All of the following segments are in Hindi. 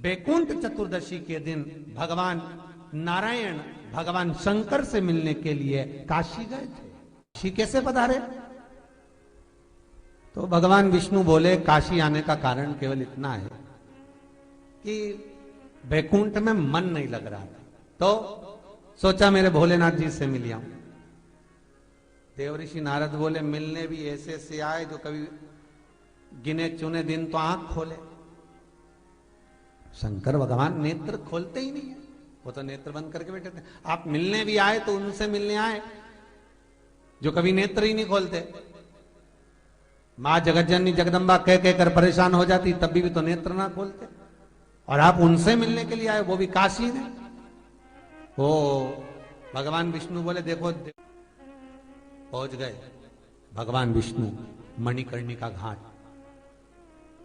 बैकुंठ चतुर्दशी के दिन भगवान नारायण भगवान शंकर से मिलने के लिए काशी गए थे। काशी कैसे पधारे? तो भगवान विष्णु बोले काशी आने का कारण केवल इतना है कि बैकुंठ में मन नहीं लग रहा था, तो सोचा मेरे भोलेनाथ जी से मिल आऊं। देवऋषि नारद बोले मिलने भी ऐसे से आए जो कभी गिने चुने दिन तो आंख खोले। शंकर भगवान नेत्र खोलते ही नहीं है, वो तो नेत्र बंद करके बैठे थे। आप मिलने भी आए तो उनसे मिलने आए जो कभी नेत्र ही नहीं खोलते। मां जगतजननी जगदम्बा कह कहकर परेशान हो जाती, तब भी तो नेत्र ना खोलते, और आप उनसे मिलने के लिए आए, वो भी काशी में। वो भगवान विष्णु बोले देखो, पहुंच गए भगवान विष्णु मणिकर्णिका घाट।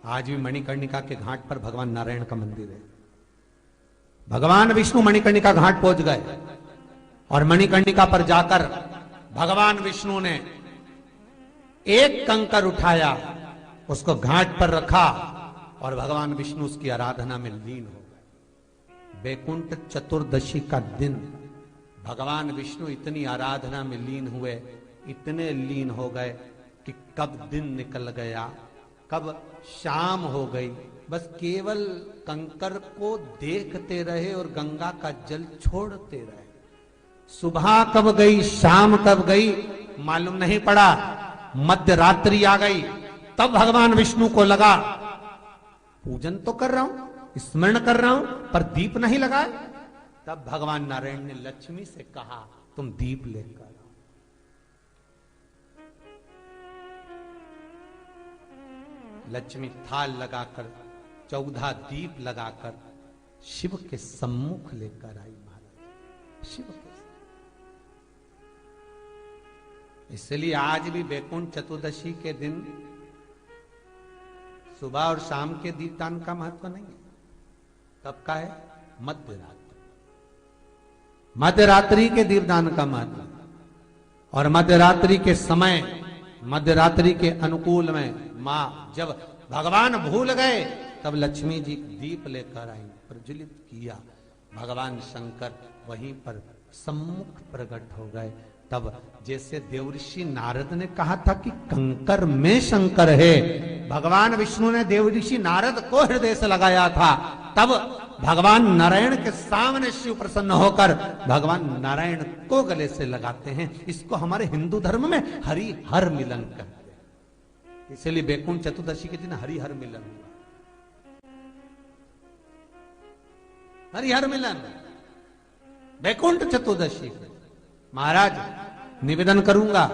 आज भी मणिकर्णिका के घाट पर भगवान नारायण का मंदिर है। भगवान विष्णु मणिकर्णिका घाट पहुंच गए और मणिकर्णिका पर जाकर भगवान विष्णु ने एक कंकर उठाया, उसको घाट पर रखा और भगवान विष्णु उसकी आराधना में लीन हो गए। बैकुंठ चतुर्दशी का दिन भगवान विष्णु इतनी आराधना में लीन हुए, इतने लीन हो गए कि कब दिन निकल गया, कब शाम हो गई, बस केवल कंकर को देखते रहे और गंगा का जल छोड़ते रहे। सुबह कब गई, शाम कब गई, मालूम नहीं पड़ा। मध्य रात्रि आ गई, तब भगवान विष्णु को लगा पूजन तो कर रहा हूं, स्मरण कर रहा हूं, पर दीप नहीं लगाए। तब भगवान नारायण ने लक्ष्मी से कहा तुम दीप लेकर आओ। लक्ष्मी थाल लगाकर 14 दीप लगाकर शिव के सम्मुख लेकर आई। महाराज शिव के, इसलिए आज भी बैकुंठ चतुर्दशी के दिन सुबह और शाम के दीपदान का महत्व नहीं है। तब का है? मध्यरात्रि। मध्यरात्रि के दीपदान का महत्व। और मध्यरात्रि के समय, मध्यरात्रि के अनुकूल में मां जब भगवान भूल गए तब लक्ष्मी जी दीप लेकर आई, प्रज्वलित किया। भगवान शंकर वहीं पर सम्मुख प्रकट हो गए। तब जैसे देवऋषि नारद ने कहा था कि कंकर में शंकर है, भगवान विष्णु ने देवऋषि नारद को हृदय से लगाया था, तब भगवान नारायण के सामने शिव प्रसन्न होकर भगवान नारायण को गले से लगाते हैं। इसको हमारे हिंदू धर्म में हरि हर मिलन कहते हैं। इसलिए बैकुंठ चतुर्दशी के दिन हरि हर मिलन हुआ। हरि हर मिलन बैकुंठ चतुर्दशी। महाराज निवेदन करूंगा,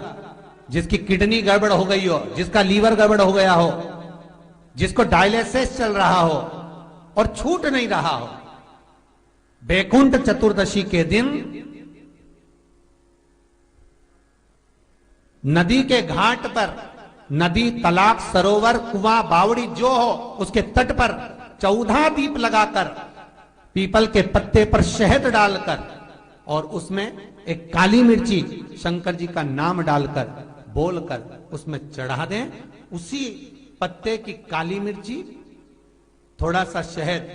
जिसकी किडनी गड़बड़ हो गई हो, जिसका लीवर गड़बड़ हो गया हो, जिसको डायलिसिस चल रहा हो और छूट नहीं रहा हो, बैकुंठ चतुर्दशी के दिन नदी के घाट पर, नदी, तालाब, सरोवर, कुआं, बावड़ी जो हो, उसके तट पर 14 दीप लगाकर, पीपल के पत्ते पर शहद डालकर और उसमें एक काली मिर्ची शंकर जी का नाम डालकर बोलकर उसमें चढ़ा दें। उसी पत्ते की काली मिर्ची, थोड़ा सा शहद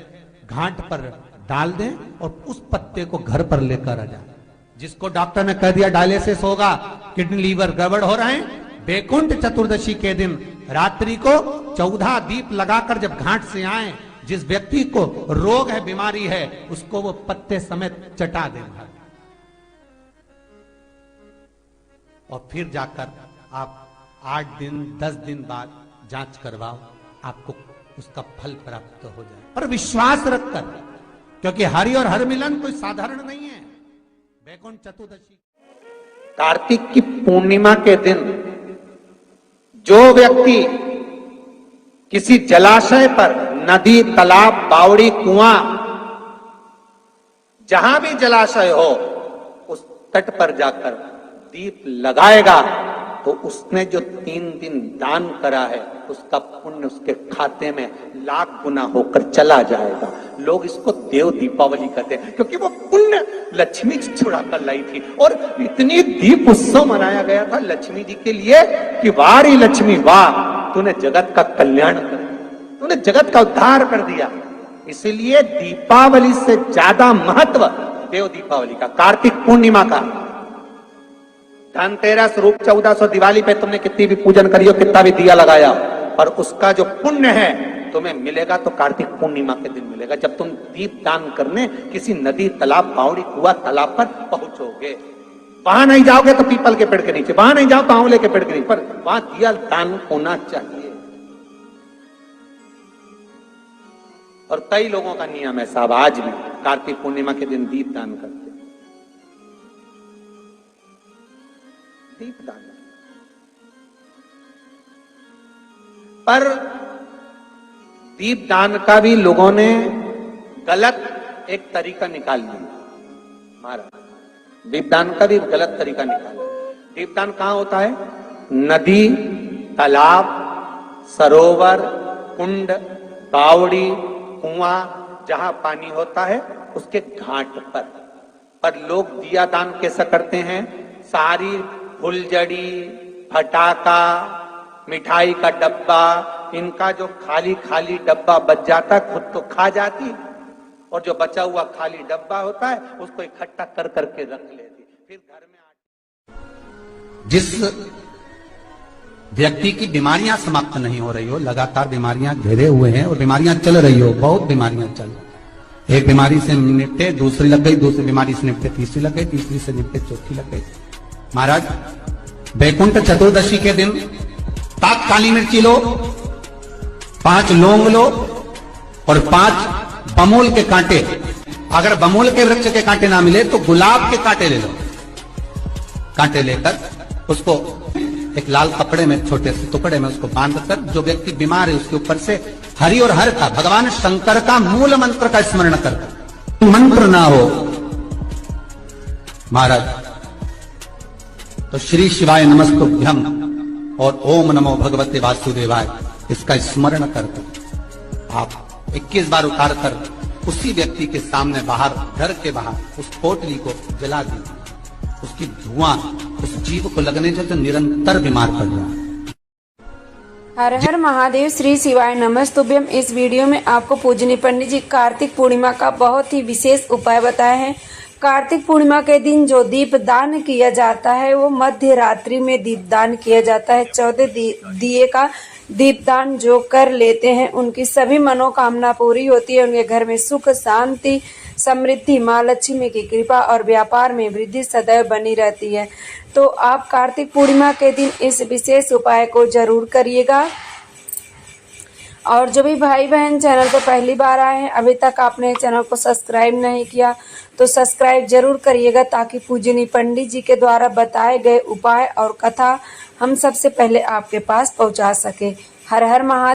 घाट पर डाल दें और उस पत्ते को घर पर लेकर आ जाए। जिसको डॉक्टर ने कह दिया डायलिसिस होगा, किडनी लीवर गड़बड़ हो रहे हैं, बैकुंठ चतुर्दशी के दिन रात्रि को 14 दीप लगाकर जब घाट से आए, जिस व्यक्ति को रोग है, बीमारी है, उसको वो पत्ते समेत चटा दें और फिर जाकर आप 8 दिन 10 दिन बाद जांच करवाओ, आपको उसका फल प्राप्त हो जाए, पर विश्वास रखकर, क्योंकि हरि और हर मिलन कोई साधारण नहीं है। बैकुंठ चतुर्दशी, कार्तिक की पूर्णिमा के दिन जो व्यक्ति किसी जलाशय पर, नदी, तालाब, बावड़ी, कुआं, जहां भी जलाशय हो, उस तट पर जाकर दीप लगाएगा तो उसने जो 3 दिन दान करा है उसका पुण्य उसके खाते में लाख गुना होकर चला जाएगा। लोग इसको देव दीपावली कहते हैं, क्योंकि वो पुण्य लक्ष्मी जी छुड़ा कर लाई थी। और इतनी दीप उत्सव मनाया गया था लक्ष्मी जी के लिए कि वारी लक्ष्मी वाह, तूने जगत का कल्याण कर, तूने जगत का उद्धार कर दिया। इसीलिए दीपावली से ज्यादा महत्व देव दीपावली का, कार्तिक पूर्णिमा का। धनतेरस, रूप 1400, दिवाली पे तुमने कितनी भी पूजन करी हो, कितना भी दिया लगाया, पर उसका जो पुण्य है तुम्हें मिलेगा तो कार्तिक पूर्णिमा के दिन मिलेगा, जब तुम दीप दान करने किसी नदी, तालाब, बावड़ी, कुआं, तालाब पर पहुंचोगे। वहां नहीं जाओगे तो पीपल के पेड़ के नीचे, वहां नहीं जाओ तो आंवले के पेड़ के नीचे, पर वहां दिया दान होना चाहिए। और कई लोगों का नियम है साहब, आज भी कार्तिक पूर्णिमा के दिन दीप दान करते, दीप दान। पर दीप दान का भी लोगों ने गलत एक तरीका निकाल लिया महाराज। दीपदान का भी गलत तरीका निकाला। दीपदान कहां होता है? नदी, तालाब, सरोवर, कुंड, बावड़ी, कुआं, जहां पानी होता है उसके घाट पर लोग दिया दान कैसा करते हैं? सारी फुलझड़ी, फटाका, मिठाई का डब्बा, इनका जो खाली खाली डब्बा बच जाता है खुद तो खा जाती, और जो बचा हुआ खाली डब्बा होता है उसको इकट्ठा कर करके रख लेती, फिर घर में। जिस व्यक्ति की बीमारियां समाप्त नहीं हो रही हो, लगातार बीमारियां घेरे हुए हैं और बीमारियां चल रही हो, बहुत बीमारियां चल रही, एक बीमारी से निपटे, दूसरी लग गई, दूसरी बीमारी से निपटे, तीसरी लग गई, तीसरी से निपटे, चौथी लग गई। महाराज, बैकुंठ चतुर्दशी के दिन ताक काली मिर्ची लो, 5 लौंग लो और 5 बमूल के कांटे। अगर बमूल के वृक्ष के कांटे ना मिले तो गुलाब के कांटे ले लो। कांटे लेकर उसको एक लाल कपड़े में, छोटे से टुकड़े में उसको बांधकर, जो व्यक्ति बीमार है उसके ऊपर से हरि और हर का, भगवान शंकर का मूल मंत्र का स्मरण कर, मंत्र ना हो महाराज तो श्री शिवाय नमस्तुभ्यम और ओम नमो भगवते वासुदेवाय, इसका स्मरण करके आप 21 बार उतार कर उसी व्यक्ति के सामने बाहर, घर के बाहर उस पोटली को जला दीजिए। उसकी धुआं उस जीव को लगने से तो निरंतर बीमार पड़ रहा है। हर हर महादेव, श्री शिवाय नमस्तुभ्यम। इस वीडियो में आपको पूजनीय पंडित जी कार्तिक पूर्णिमा का बहुत ही विशेष उपाय बताए हैं। कार्तिक पूर्णिमा के दिन जो दीप दान किया जाता है वो मध्य रात्रि में दीप दान किया जाता है। 14 दिए का दीपदान जो कर लेते हैं उनकी सभी मनोकामना पूरी होती है। उनके घर में सुख, शांति, समृद्धि, माँ लक्ष्मी की कृपा और व्यापार में वृद्धि सदैव बनी रहती है। तो आप कार्तिक पूर्णिमा के दिन इस विशेष उपाय को जरूर करिएगा। और जो भी भाई बहन चैनल पर पहली बार आए हैं, अभी तक आपने चैनल को सब्सक्राइब नहीं किया तो सब्सक्राइब जरूर करिएगा, ताकि पूजनीय पंडित जी के द्वारा बताए गए उपाय और कथा हम सबसे पहले आपके पास पहुंचा सके। हर हर महादेव।